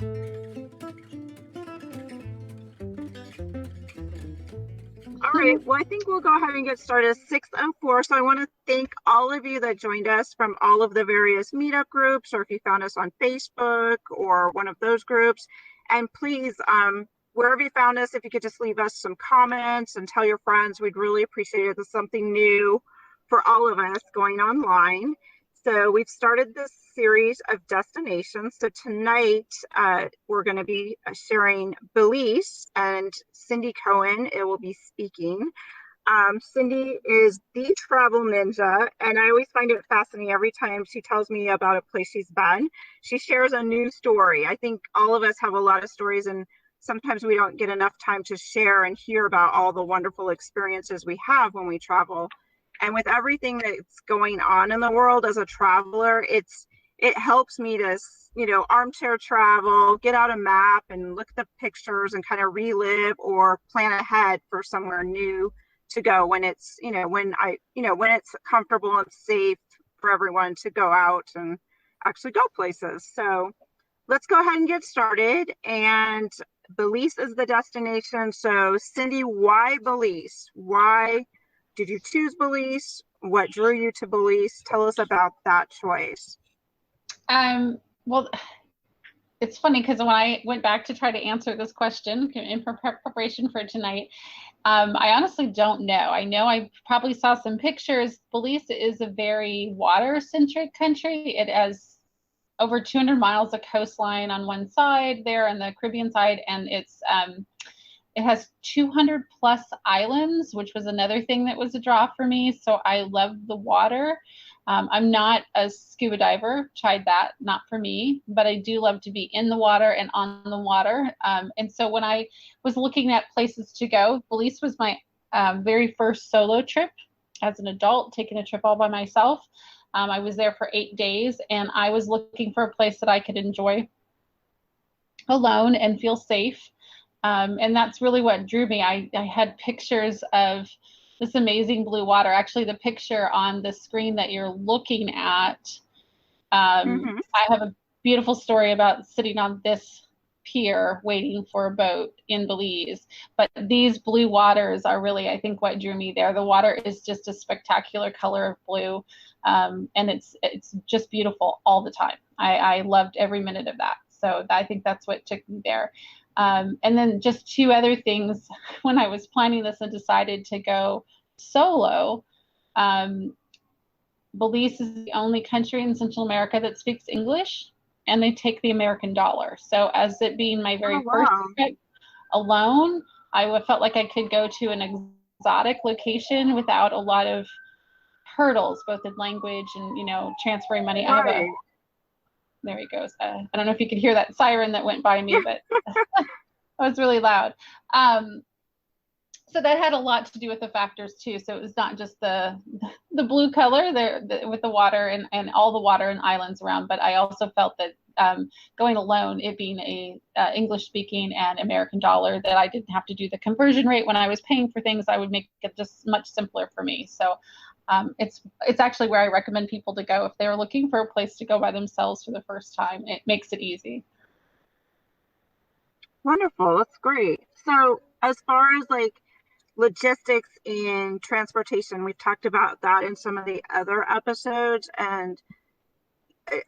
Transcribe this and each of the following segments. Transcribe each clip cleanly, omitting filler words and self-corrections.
All right, well, I think we'll go ahead and get started. 6:04. So I want to thank all of you that joined us from all of the various meetup groups, or if you found us on Facebook or one of those groups. And please, wherever you found us, if you could just leave us some comments and tell your friends, we'd really appreciate it. It's something new for all of us going online. So we've started this series of destinations. So tonight we're going to be sharing Belize, and Cindy Cohen it will be speaking. Cindy is the travel ninja, and I always find it fascinating every time she tells me about a place she's been. She shares a new story. I think all of us have a lot of stories, and sometimes we don't get enough time to share and hear about all the wonderful experiences we have when we travel. And with everything that's going on in the world as a traveler, it helps me to, armchair travel, get out a map and look at the pictures and kind of relive or plan ahead for somewhere new to go when it's, when it's comfortable and safe for everyone to go out and actually go places. So let's go ahead and get started. And Belize is the destination. So Cindy, why Belize? Why did you choose Belize? What drew you to Belize? Tell us about that choice. Well, it's funny because when I went back to try to answer this question in preparation for tonight, I honestly don't know. I know I probably saw some pictures. Belize is a very water-centric country. It has over 200 miles of coastline on one side there on the Caribbean side, and it has 200 plus islands, which was another thing that was a draw for me. So I love the water. I'm not a scuba diver, tried that, not for me, but I do love to be in the water and on the water. And so when I was looking at places to go, Belize was my very first solo trip as an adult, taking a trip all by myself. I was there for 8 days, and I was looking for a place that I could enjoy alone and feel safe. And that's really what drew me. I had pictures of this amazing blue water. Actually, the picture on the screen that you're looking at, I have a beautiful story about sitting on this pier waiting for a boat in Belize. But these blue waters are really, I think, what drew me there. The water is just a spectacular color of blue, and it's just beautiful all the time. I loved every minute of that. So I think that's what took me there. And then just two other things when I was planning this and decided to go solo. Belize is the only country in Central America that speaks English, and they take the American dollar. So as it being my very first trip alone, I felt like I could go to an exotic location without a lot of hurdles, both in language and, transferring money. Right. There he goes. I don't know if you could hear that siren that went by me, but that was really loud. So that had a lot to do with the factors too. So it was not just the blue color there with the water and all the water and islands around, but I also felt that going alone, it being a English speaking and American dollar, that I didn't have to do the conversion rate when I was paying for things. I would make it just much simpler for me. So it's actually where I recommend people to go if they're looking for a place to go by themselves for the first time. It makes it easy. Wonderful. That's great. So as far as like logistics and transportation, we've talked about that in some of the other episodes. And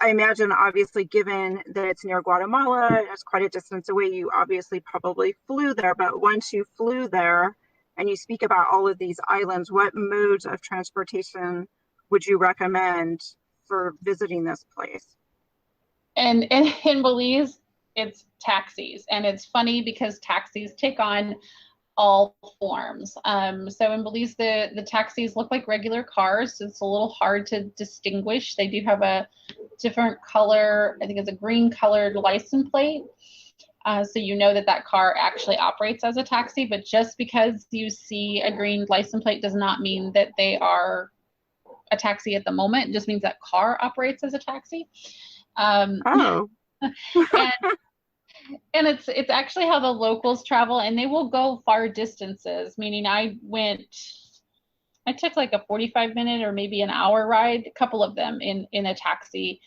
I imagine, obviously, given that it's near Guatemala, and it's quite a distance away, you obviously probably flew there. But once you flew there, and you speak about all of these islands, what modes of transportation would you recommend for visiting this place? And in Belize, it's taxis. And it's funny because taxis take on all forms. So in Belize, the taxis look like regular cars. So it's a little hard to distinguish. They do have a different color. I think it's a green colored license plate. So you know that car actually operates as a taxi, but just because you see a green license plate does not mean that they are a taxi at the moment. It just means that car operates as a taxi. And it's actually how the locals travel, and they will go far distances, meaning I took like a 45-minute or maybe an hour ride, a couple of them in a taxi.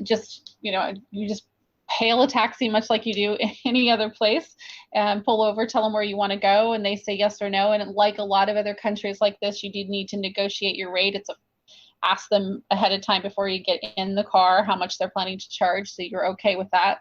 just, you just hail a taxi much like you do any other place, and pull over, tell them where you want to go, and they say yes or no. And like a lot of other countries like this, you do need to negotiate your rate. Ask them ahead of time before you get in the car how much they're planning to charge, so you're okay with that.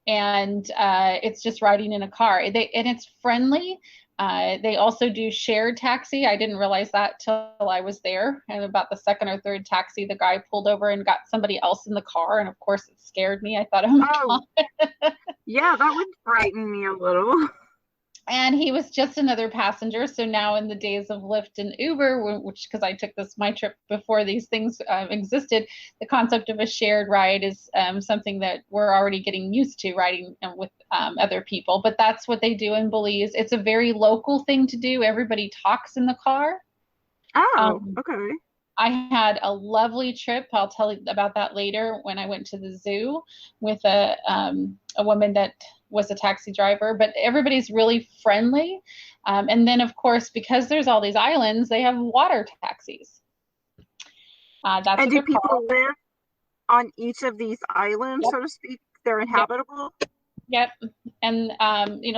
And it's just riding in a car. And it's friendly. They also do shared taxi. I didn't realize that till I was there. And about the second or third taxi, the guy pulled over and got somebody else in the car. And of course, it scared me. I thought, oh my God. Yeah, that would frighten me a little. And he was just another passenger. So now in the days of Lyft and Uber, which, because I took my trip before these things existed, the concept of a shared ride is something that we're already getting used to, riding with other people. But that's what they do in Belize. It's a very local thing to do. Everybody talks in the car. Oh, okay. I had a lovely trip. I'll tell you about that later, when I went to the zoo with a woman that was a taxi driver. But everybody's really friendly. And then, of course, because there's all these islands, they have water taxis. And do people live on each of these islands, so to speak? They're inhabitable? Yep. And,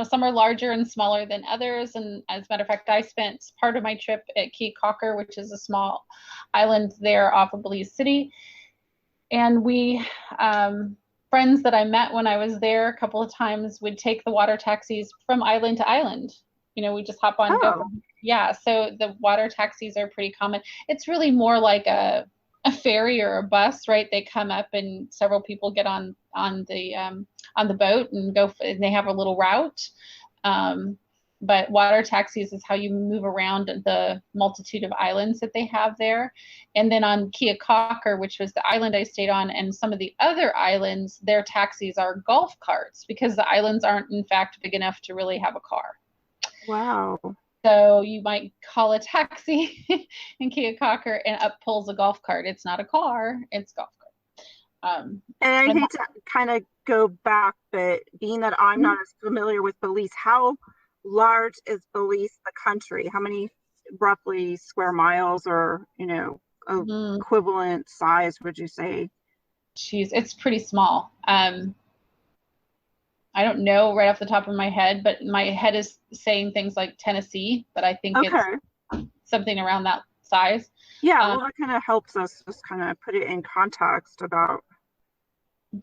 some are larger and smaller than others. And as a matter of fact, I spent part of my trip at Caye Caulker, which is a small island there off of Belize City. And we, friends that I met when I was there a couple of times, would take the water taxis from island to island. We just hop on. Go. Yeah. So the water taxis are pretty common. It's really more like a ferry or a bus, right? They come up and several people get on the boat and go, and they have a little route. But water taxis is how you move around the multitude of islands that they have there. And then on Caye Caulker, which was the island I stayed on, and some of the other islands, their taxis are golf carts, because the islands aren't in fact big enough to really have a car. Wow. So you might call a taxi in Caye Caulker, and up pulls a golf cart. It's not a car, it's a golf cart. And I hate to kind of go back, but being that I'm not as familiar with Belize, how large is Belize, the country? How many roughly square miles or, equivalent size would you say? Geez, it's pretty small. I don't know right off the top of my head, but my head is saying things like Tennessee, but I think it's something around that size. Yeah, well, that kind of helps us just kind of put it in context about.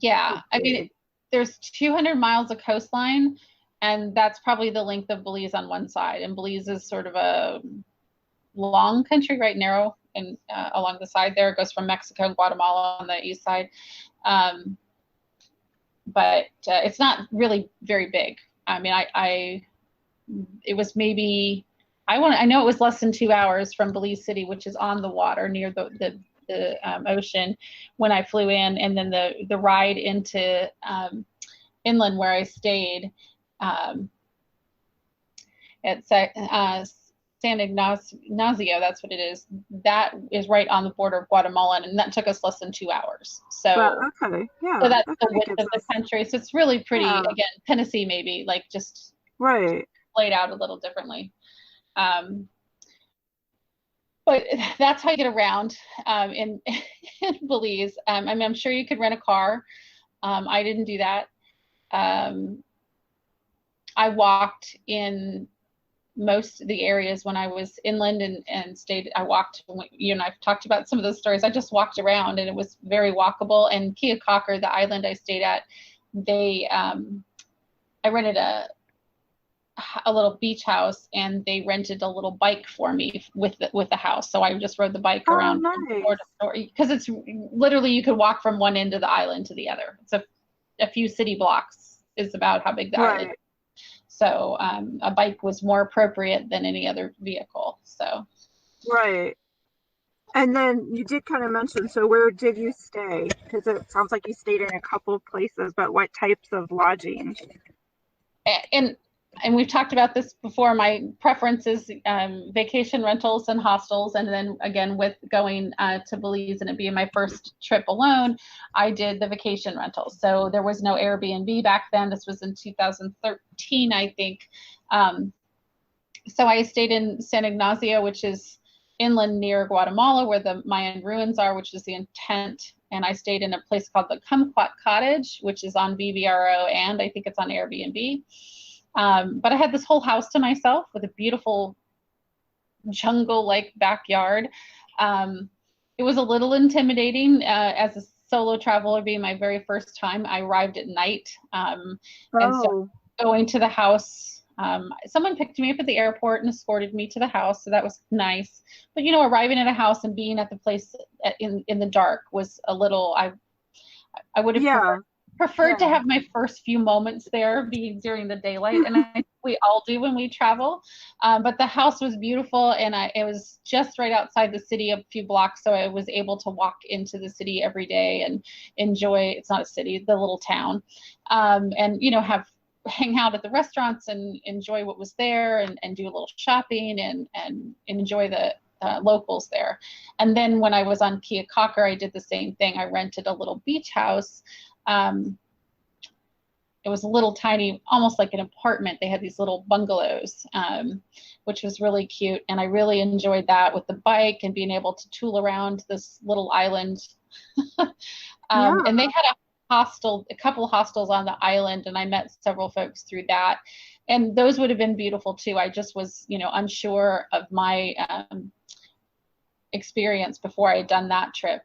Yeah, I mean, there's 200 miles of coastline, and that's probably the length of Belize on one side. And Belize is sort of a long country, right, narrow, and along the side there. It goes from Mexico and Guatemala on the east side. But it's not really very big. I mean, it was maybe, I know it was less than 2 hours from Belize City, which is on the water near the ocean, when I flew in, and then the ride into inland where I stayed. It's San Ignacio, that's what it is. That is right on the border of Guatemala, and that took us less than 2 hours. So, okay, yeah. So that's the width of the country. So it's really pretty. Yeah. Again, Tennessee maybe, like just right laid out a little differently. But that's how you get around in Belize. I mean, I'm sure you could rent a car. I didn't do that. I walked in most of the areas when I was inland and stayed. I walked, I've talked about some of those stories. I just walked around, and it was very walkable. And Caye Caulker, the island I stayed at, I rented a little beach house, and they rented a little bike for me with the house. So I just rode the bike around from store to store, because it's literally, you could walk from one end of the island to the other. It's a few city blocks is about how big the island is. So a bike was more appropriate than any other vehicle. So. Right. And then you did kind of mention, so where did you stay? Because it sounds like you stayed in a couple of places, but what types of lodging? And we've talked about this before. My preference is vacation rentals and hostels. And then again, with going to Belize and it being my first trip alone, I did the vacation rentals. So there was no Airbnb back then. This was in 2013, I think. So I stayed in San Ignacio, which is inland near Guatemala, where the Mayan ruins are, which is the intent and I stayed in a place called the Kumquat Cottage, which is on VBRO, and I think it's on Airbnb. But I had this whole house to myself with a beautiful jungle-like backyard. It was a little intimidating as a solo traveler, being my very first time. I arrived at night, and so going to the house, someone picked me up at the airport and escorted me to the house, so that was nice. But you know, arriving at a house and being at the place in the dark was a little, I would have preferred to have my first few moments there being during the daylight, and I think we all do when we travel. But the house was beautiful, and it was just right outside the city, a few blocks, so I was able to walk into the city every day and enjoy, it's not a city, the little town, and you know, hang out at the restaurants and enjoy what was there, and do a little shopping and enjoy the locals there. And then when I was on Keokauker, I did the same thing. I rented a little beach house. It was a little tiny, almost like an apartment. They had these little bungalows, which was really cute. And I really enjoyed that with the bike and being able to tool around this little island. And they had a couple hostels on the island, and I met several folks through that. And those would have been beautiful too. I just was, you know, unsure of my experience before I had done that trip,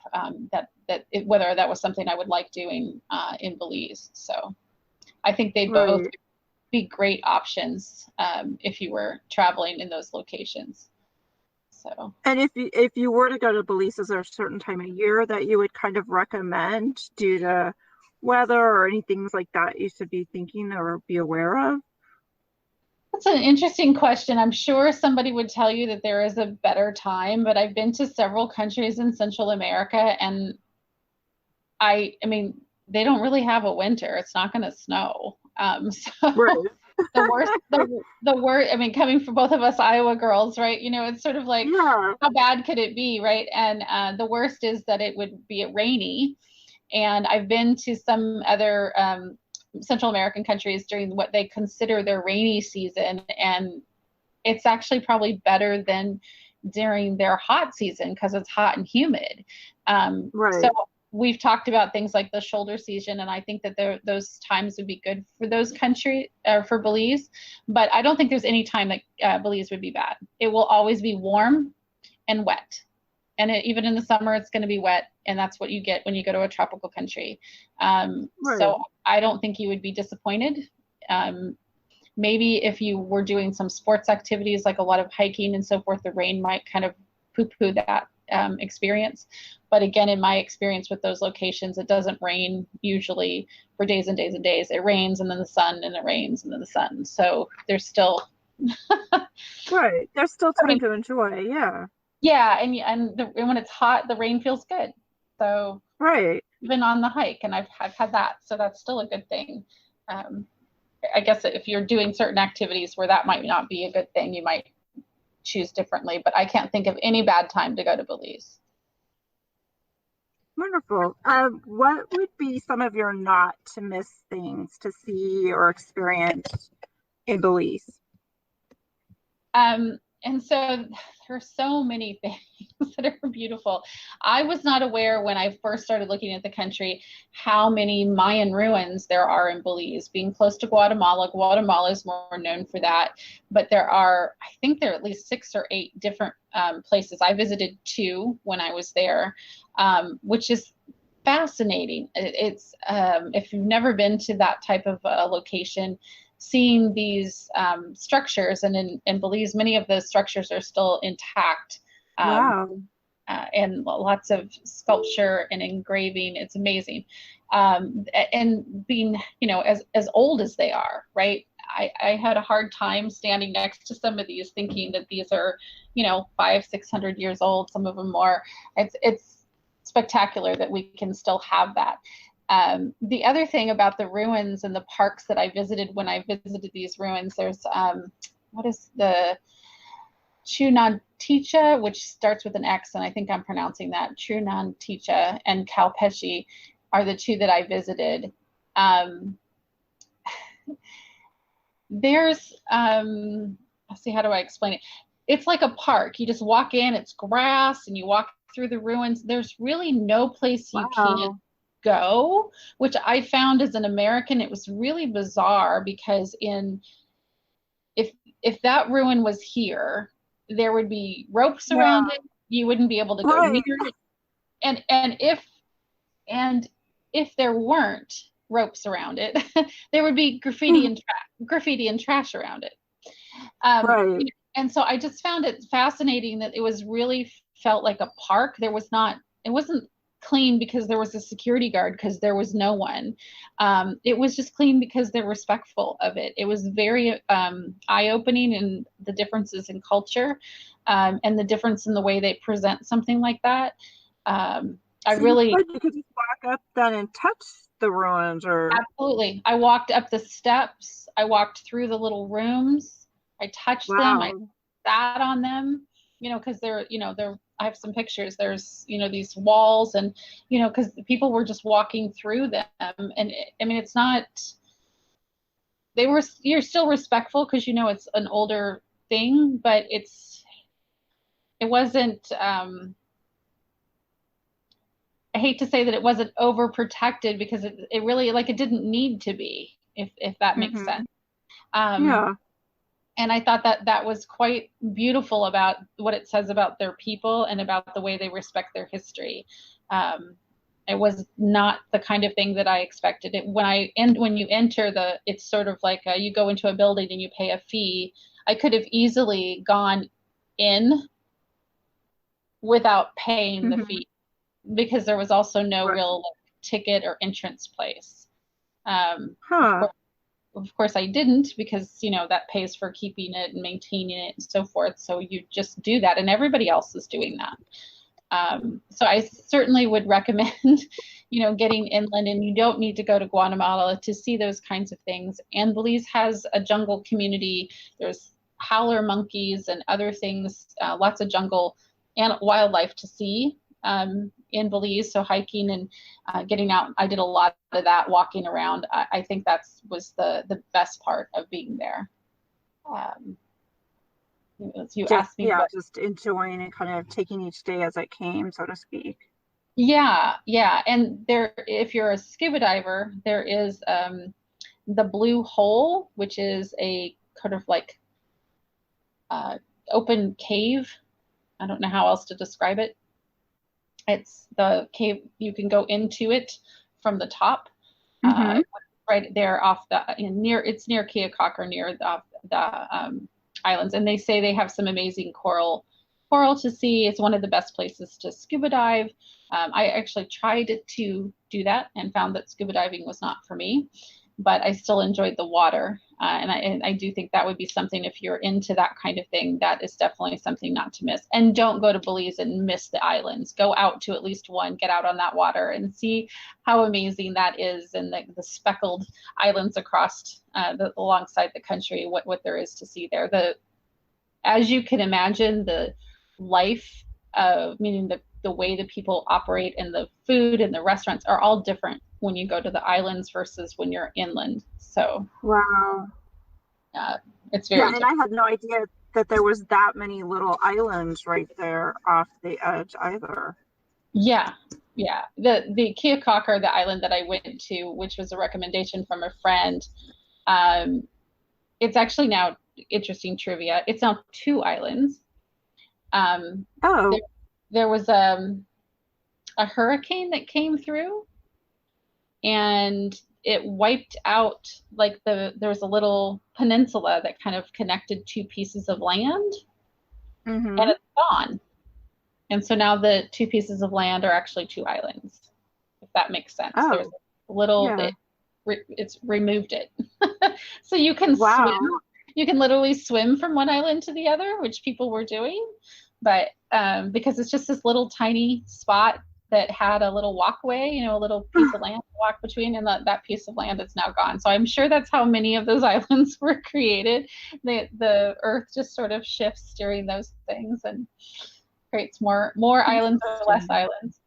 whether that was something I would like doing in Belize. So I think they'd both be great options if you were traveling in those locations. So. And if you were to go to Belize, is there a certain time of year that you would kind of recommend due to weather or any things like that you should be thinking or be aware of? That's an interesting question. I'm sure somebody would tell you that there is a better time, but I've been to several countries in Central America, and I mean, they don't really have a winter. It's not going to snow. So the worst, I mean, coming from both of us Iowa girls, right? You know, it's sort of like, how bad could it be, right? And the worst is that it would be rainy. And I've been to some other Central American countries during what they consider their rainy season, and it's actually probably better than during their hot season because it's hot and humid. So we've talked about things like the shoulder season, and I think that those times would be good for those countries, for Belize. But I don't think there's any time that Belize would be bad. It will always be warm and wet. And even in the summer, it's going to be wet, and that's what you get when you go to a tropical country. So I don't think you would be disappointed. Maybe if you were doing some sports activities, like a lot of hiking and so forth, the rain might kind of poo-poo that experience. But again, in my experience with those locations, it doesn't rain usually for days and days and days. It rains and then the sun, and it rains and then the sun. So there's still there's still time to enjoy. Yeah, and when it's hot, the rain feels good. So even on the hike, and I've had that, so that's still a good thing. I guess if you're doing certain activities where that might not be a good thing, you might choose differently. But I can't think of any bad time to go to Belize. Wonderful. What would be some of your not to miss things to see or experience in Belize? And so there's so many things that are beautiful. I was not aware when I first started looking at the country how many Mayan ruins there are in Belize. Being close to Guatemala, Guatemala is more known for that, but I think there are at least 6 or 8 different places. I visited 2 when I was there, which is fascinating. It's if you've never been to that type of location, seeing these structures, and in Belize, many of the structures are still intact. And lots of sculpture and engraving. It's amazing. And being, you know, as old as they are, right? I had a hard time standing next to some of these thinking that these are, you know, 500-600 years old, some of them more. It's spectacular that we can still have that. The other thing about the ruins and the parks that I visited when I visited these ruins, there's what is the Chunanticha, which starts with an X, and I think I'm pronouncing that. Chunanticha and Calpeche are the 2 that I visited. There's let's see, how do I explain it? It's like a park. You just walk in, it's grass, and you walk through the ruins. There's really no place you Wow. can't go, which I found as an American, it was really bizarre because if that ruin was here, there would be ropes around it. You wouldn't be able to go near it. And if there weren't ropes around it, there would be graffiti and trash around it. Right. And so I just found it fascinating that it was really felt like a park. It wasn't clean because there was a security guard, because there was no one. It was just clean because they're respectful of it. It was very eye-opening in the differences in culture, and the difference in the way they present something like that. You could just walk up then and touch the ruins, or absolutely. I walked up the steps. I walked through the little rooms. I touched them. I sat on them. Because I have some pictures. There's these walls, and because people were just walking through them, and it's not. You're still respectful because it's an older thing, but it wasn't. I hate to say that it wasn't overprotected, because it really, it didn't need to be, if that makes sense. Yeah. And I thought that was quite beautiful about what it says about their people and about the way they respect their history. It was not the kind of thing that I expected. When you enter it's sort of like you go into a building and you pay a fee. I could have easily gone in without paying the fee, because there was also no real ticket or entrance place. Of course I didn't, because that pays for keeping it and maintaining it and so forth. So you just do that, and everybody else is doing that. So I certainly would recommend getting inland, and you don't need to go to Guatemala to see those kinds of things. And Belize has a jungle community. There's howler monkeys and other things, lots of jungle and wildlife to see in Belize. So hiking and getting out, I did a lot of that, walking around. I think that was the best part of being there. You asked me. Just enjoying and kind of taking each day as it came, so to speak. Yeah. And if you're a scuba diver, there is the Blue Hole, which is a kind of like open cave. I don't know how else to describe it. It's the cave, you can go into it from the top, right there off it's near Keokuk, or near the islands. And they say they have some amazing coral to see. It's one of the best places to scuba dive. I actually tried to do that and found that scuba diving was not for me, but I still enjoyed the water. And I do think that would be something, if you're into that kind of thing, that is definitely something not to miss. And don't go to Belize and miss the islands. Go out to at least one, get out on that water and see how amazing that is, and the speckled islands across alongside the country, what there is to see there. As you can imagine, the life, meaning the way the people operate, and the food and the restaurants are all different when you go to the islands versus when you're inland. So wow, it's very and I had no idea that there was that many little islands right there off the edge either. Yeah. The Keokuk, or the island that I went to, which was a recommendation from a friend, it's actually now, interesting trivia, it's now 2 islands. There was a hurricane that came through, and it wiped out, there was a little peninsula that kind of connected 2 pieces of land, and it's gone. And so now the 2 pieces of land are actually 2 islands, if that makes sense. There's a little, it's removed it. So you can swim. You can literally swim from one island to the other, which people were doing. But because it's just this little tiny spot that had a little walkway, a little piece of land to walk between, and that piece of land is now gone. So I'm sure that's how many of those islands were created. The earth just sort of shifts during those things and creates more islands or less islands.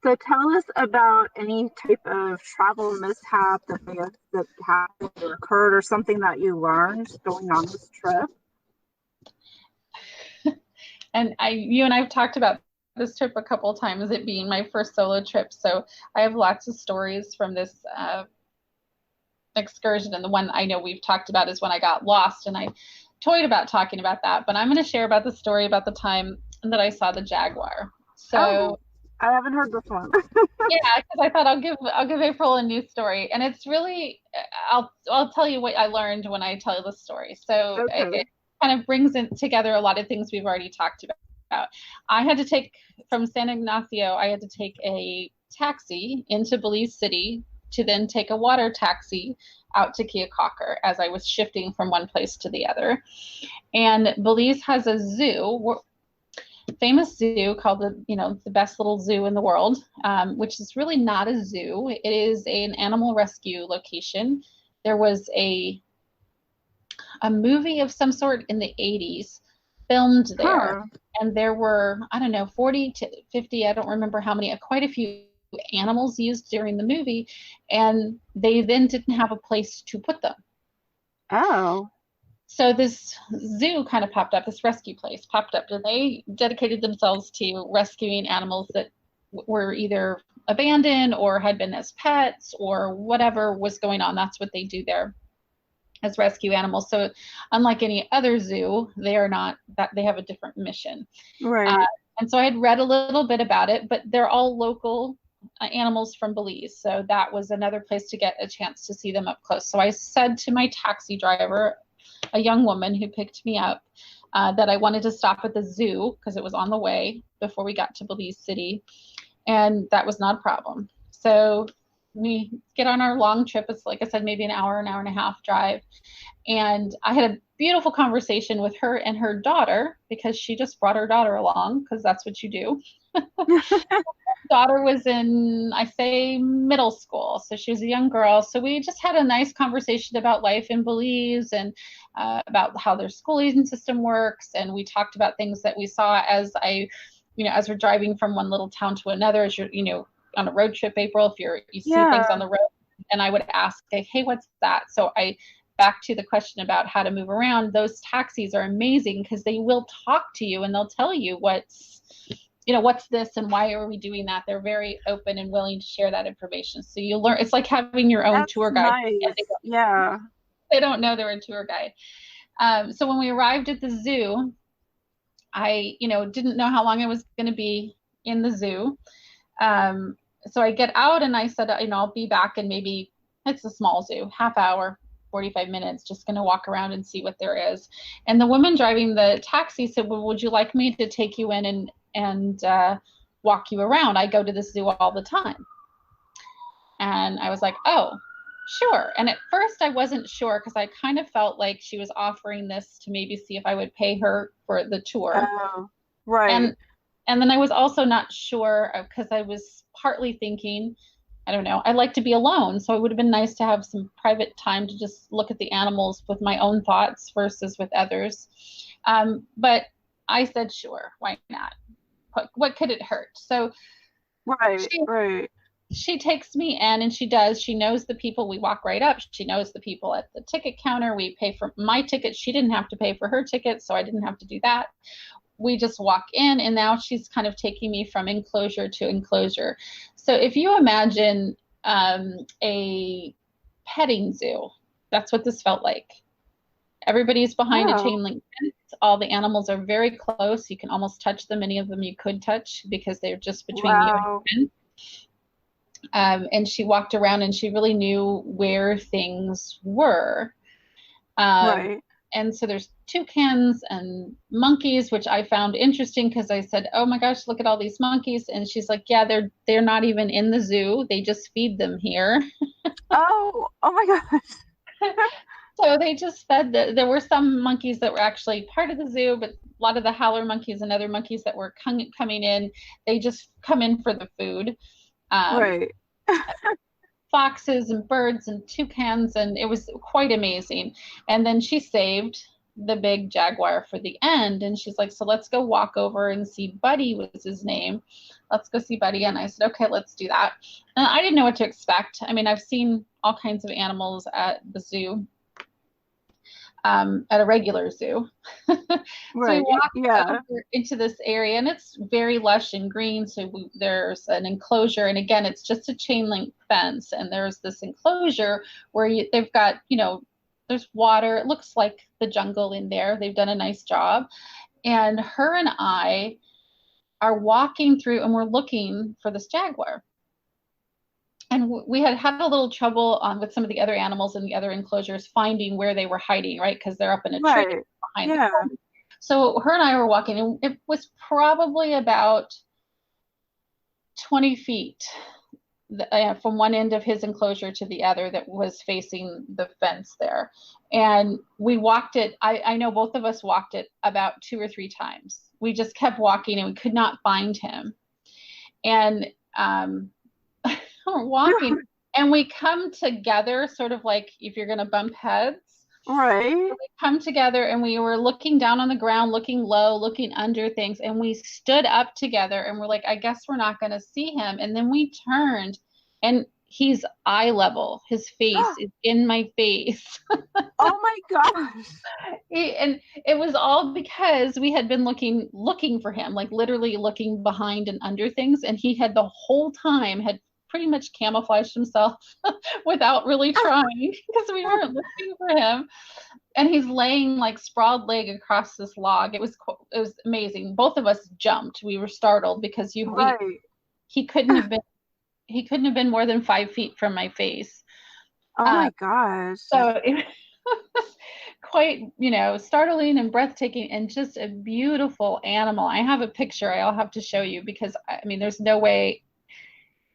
So tell us about any type of travel mishap that happened or occurred, or something that you learned going on this trip. And you and I've talked about this trip a couple of times, it being my first solo trip. So I have lots of stories from this excursion. And the one I know we've talked about is when I got lost, and I toyed about talking about that. But I'm going to share about the story about the time that I saw the jaguar. So Oh, I haven't heard this one. yeah, because I thought I'll give April a new story, and it's really I'll tell you what I learned when I tell you the story. So Okay. it kind of brings in together a lot of things we've already talked about. I had to take from San Ignacio. I had to take a taxi into Belize City to then take a water taxi out to Keokauker as I was shifting from one place to the other. And Belize has a zoo, famous zoo called the best little zoo in the world, which is really not a zoo. It is an animal rescue location. There was a movie of some sort in the 80s filmed there, Huh. and there were, I don't know, 40 to 50, I don't remember how many, quite a few animals used during the movie, and they then didn't have a place to put them. Oh. So this zoo kind of popped up, this rescue place popped up, and they dedicated themselves to rescuing animals that were either abandoned or had been as pets or whatever was going on. That's what they do there, as rescue animals. So unlike any other zoo, they are not that, they have a different mission. Right. And so I had read a little bit about it, but they're all local animals from Belize. So that was another place to get a chance to see them up close. So I said to my taxi driver, a young woman who picked me up, that I wanted to stop at the zoo because it was on the way before we got to Belize City. And that was not a problem. So we get on our long trip. It's, like I said, maybe an hour and a half drive. And I had a beautiful conversation with her and her daughter, because she just brought her daughter along, because that's what you do. Daughter was in, I say, middle school, so she was a young girl. So we just had a nice conversation about life in Belize, and about how their schooling system works. And we talked about things that we saw as as we're driving from one little town to another, as you're, on a road trip, April, if you see things on Yeah. the road. And I would ask, hey, what's that? So back to the question about how to move around, those taxis are amazing because they will talk to you and they'll tell you what's this and why are we doing that. They're very open and willing to share that information. So you learn, it's like having your own That's tour guide. nice. Yeah. They don't know they're a tour guide. So when we arrived at the zoo, I, didn't know how long I was going to be in the zoo. So I get out and I said, I'll be back in maybe, it's a small zoo, half hour, 45 minutes, just going to walk around and see what there is. And the woman driving the taxi said, well, would you like me to take you in and walk you around? I go to the zoo all the time. And I was like, oh, sure. And at first I wasn't sure because I kind of felt like she was offering this to maybe see if I would pay her for the tour. Oh, right. And then I was also not sure because I was partly thinking, I don't know, I like to be alone. So it would have been nice to have some private time to just look at the animals with my own thoughts versus with others. But I said, sure, why not? What could it hurt? So Right. she takes me in, and she knows the people. We walk right up. She knows the people at the ticket counter. We pay for my ticket. She didn't have to pay for her ticket, so I didn't have to do that. We just walk in, and now she's kind of taking me from enclosure to enclosure. So if you imagine a petting zoo, that's what this felt like. Everybody's behind a Oh, chain link fence. All the animals are very close. You can almost touch them. Many of them you could touch because they're just between you and wow. the fence. And she walked around and she really knew where things were. Right. And so there's toucans and monkeys, which I found interesting because I said, oh my gosh, look at all these monkeys. And she's like, yeah, they're not even in the zoo. They just feed them here. Oh my gosh. So they just fed there were some monkeys that were actually part of the zoo, but a lot of the howler monkeys and other monkeys that were coming in, they just come in for the food. Um, Right. Foxes and birds and toucans, and it was quite amazing. And then she saved the big jaguar for the end, and she's like, so let's go walk over and see Buddy, was his name. Let's go see Buddy. And I said, okay, let's do that. And I didn't know what to expect. I mean, I've seen all kinds of animals at the zoo. at a regular zoo. So we Right. walked Yeah. over into this area, and it's very lush and green. So there's an enclosure, and again, it's just a chain link fence. And there's this enclosure where they've got, there's water. It looks like the jungle in there. They've done a nice job. And her and I are walking through, and we're looking for this jaguar. And we had a little trouble with some of the other animals in the other enclosures finding where they were hiding, right? Because they're up in a tree behind the corner. So her and I were walking, and it was probably about 20 feet from one end of his enclosure to the other that was facing the fence there. And we walked it, I know both of us walked it about 2 or 3 times. We just kept walking, and we could not find him. And we're walking, and we come together, sort of like if you're going to bump heads. Right. So we come together, and we were looking down on the ground, looking low, looking under things, and we stood up together, and we're like, I guess we're not going to see him. And then we turned, and he's eye level. His face is in my face. Oh my gosh. And it was all because we had been looking for him, like literally looking behind and under things. And he had the whole time had pretty much camouflaged himself without really trying, because we weren't looking for him. And he's laying like sprawled leg across this log. It was amazing. Both of us jumped. We were startled because he couldn't have been more than 5 feet from my face. Oh my gosh. So it was quite, startling and breathtaking, and just a beautiful animal. I have a picture I'll have to show you, because I mean, there's no way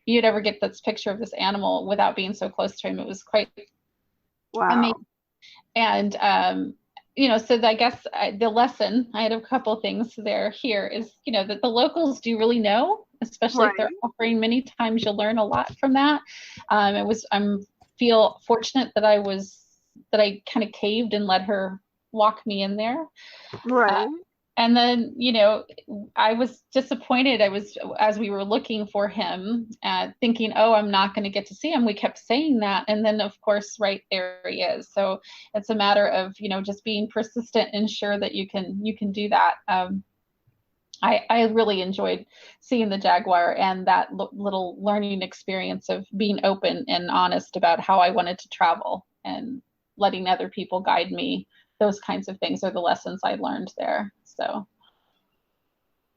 you'd ever get this picture of this animal without being so close to him. It was quite amazing. And, so I guess the lesson, I had a couple things here is, that the locals do really know, especially if they're offering. Many times you'll learn a lot from that. I feel fortunate that I kind of caved and let her walk me in there. Right. And then, I was disappointed. As we were looking for him, thinking, oh, I'm not going to get to see him. We kept saying that. And then, of course, right there he is. So it's a matter of, just being persistent and sure that you can do that. I really enjoyed seeing the jaguar, and that little learning experience of being open and honest about how I wanted to travel and letting other people guide me. Those kinds of things are the lessons I learned there. So,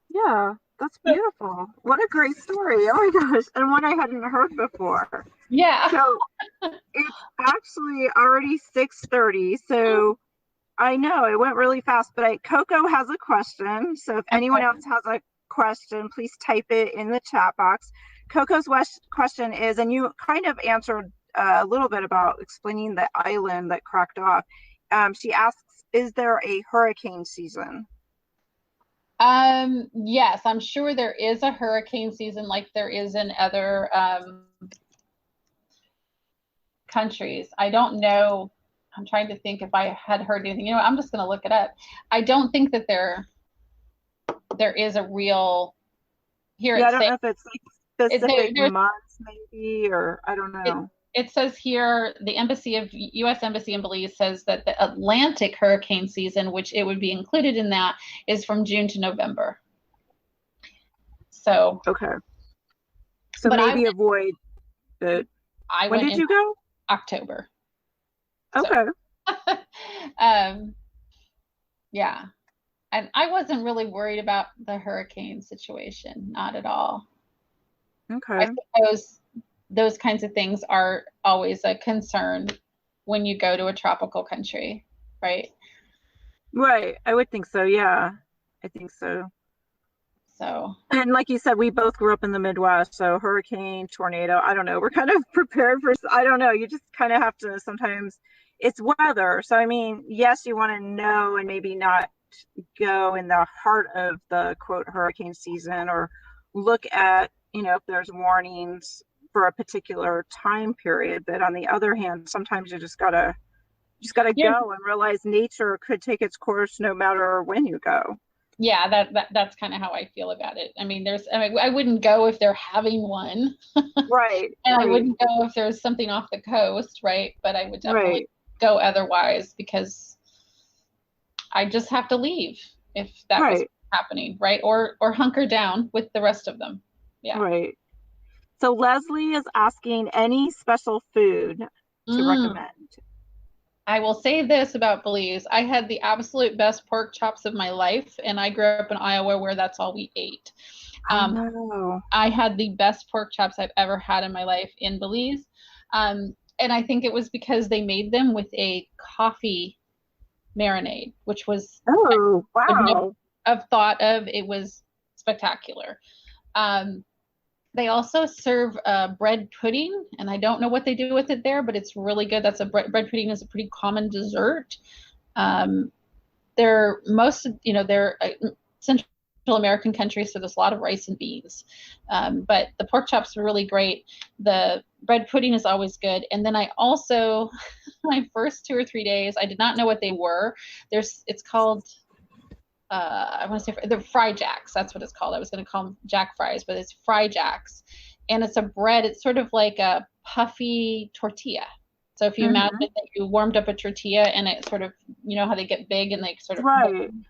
yeah, that's beautiful. What a great story. Oh my gosh. And one I hadn't heard before. Yeah. So it's actually already 6:30. So I know it went really fast, but Coco has a question. So if anyone else has a question, please type it in the chat box. Coco's question is, and you kind of answered a little bit about explaining the island that cracked off. She asks, is there a hurricane season? Yes, I'm sure there is a hurricane season like there is in other countries. I don't know. I'm trying to think if I had heard anything. I'm just going to look it up. I don't think that there is a real here. Yeah, I don't know if it's like specific months maybe, or I don't know. It says here the U.S. Embassy in Belize says that the Atlantic hurricane season, which it would be included in that, is from June to November. So okay. So maybe avoid it. When did you go? October. Okay. So, yeah. And I wasn't really worried about the hurricane situation, not at all. Okay. I suppose those kinds of things are always a concern when you go to a tropical country, right? Right. I would think so. Yeah, I think so. So. And like you said, we both grew up in the Midwest, so hurricane, tornado, I don't know. We're kind of prepared for, I don't know. You just kind of have to, sometimes it's weather. So, I mean, yes, you want to know and maybe not go in the heart of the quote hurricane season, or look at, if there's warnings for a particular time period. But on the other hand, sometimes you just gotta go and realize nature could take its course no matter when you go. Yeah, that's kind of how I feel about it. I mean, I wouldn't go if they're having one. Right. And right. I wouldn't go if there's something off the coast, right? But I would definitely go otherwise, because I just have to leave if that was Right. happening, right? Or hunker down with the rest of them. Yeah. Right. So Leslie is asking any special food to Mm. recommend. I will say this about Belize. I had the absolute best pork chops of my life, and I grew up in Iowa where that's all we ate. I know. I had the best pork chops I've ever had in my life in Belize. And I think it was because they made them with a coffee marinade, which was Oh, I would never wow. have thought of. It was spectacular. They also serve bread pudding, and I don't know what they do with it there, but it's really good. That's a bread pudding is a pretty common dessert. They're they're Central American countries, so there's a lot of rice and beans. But the pork chops are really great. The bread pudding is always good. And then I also, my first 2 or 3 days, I did not know what they were. It's called I want to say the fry jacks. That's what it's called. I was going to call them jack fries, but it's fry jacks, and it's a bread. It's sort of like a puffy tortilla. So if you imagine that you warmed up a tortilla and it sort of, you know how they get big and they sort of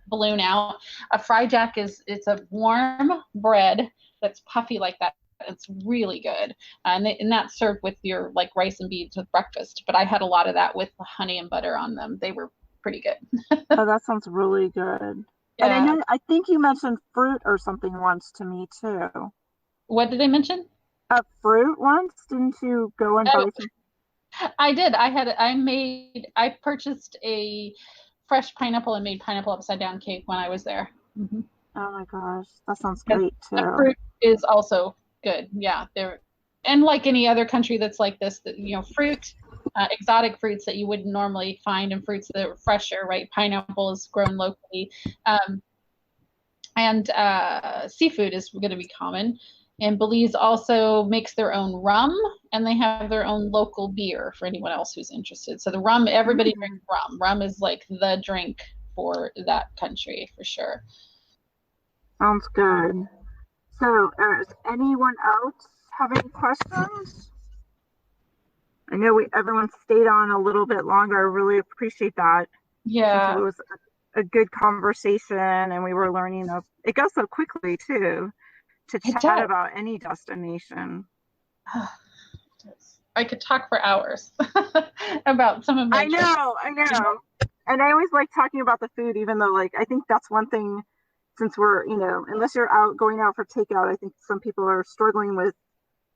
balloon out. A fry jack it's a warm bread that's puffy like that. It's really good, and that's served with your like rice and beans with breakfast. But I had a lot of that with honey and butter on them. They were pretty good. Oh, that sounds really good. Yeah. And I think you mentioned fruit or something once to me too. What did I mention? Fruit once? Didn't you go and buy some? I did. I purchased a fresh pineapple and made pineapple upside down cake when I was there. Mm-hmm. Oh my gosh, that sounds great too. The fruit is also good. Yeah, and like any other country that's like this, fruit, exotic fruits that you wouldn't normally find, and fruits that are fresher, right? Pineapple is grown locally, and seafood is going to be common. And Belize also makes their own rum, and they have their own local beer for anyone else who's interested. So the rum, everybody drinks rum. Rum is like the drink for that country for sure. Sounds good. So, does anyone else have any questions? I know everyone stayed on a little bit longer. I really appreciate that. Yeah. Since it was a good conversation, and we were learning. It goes so quickly too. To chat about any destination. I could talk for hours about some of my I know. And I always like talking about the food, even though I think that's one thing, since we're, unless you're going out for takeout, I think some people are struggling with,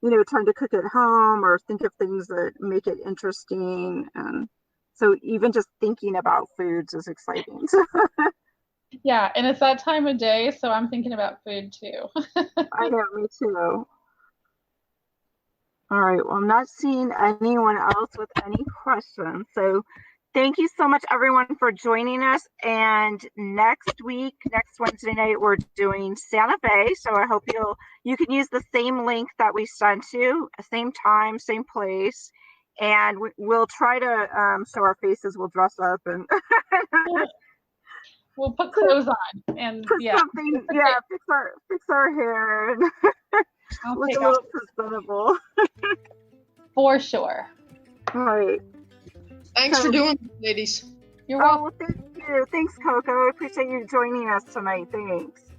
trying to cook at home or think of things that make it interesting. And so even just thinking about foods is exciting. Yeah, and it's that time of day, so I'm thinking about food too. I know, me too. All right, well, I'm not seeing anyone else with any questions. So thank you so much, everyone, for joining us. And next Wednesday night, we're doing Santa Fe. So I hope you can use the same link that we sent you, same time, same place. And we'll try to show our faces. We'll dress up and we'll put clothes on and something, fix our hair and look a little presentable. For sure. All right. Thanks for doing it, ladies. You're welcome. Oh, well, thank you. Thanks, Coco. I appreciate you joining us tonight. Thanks.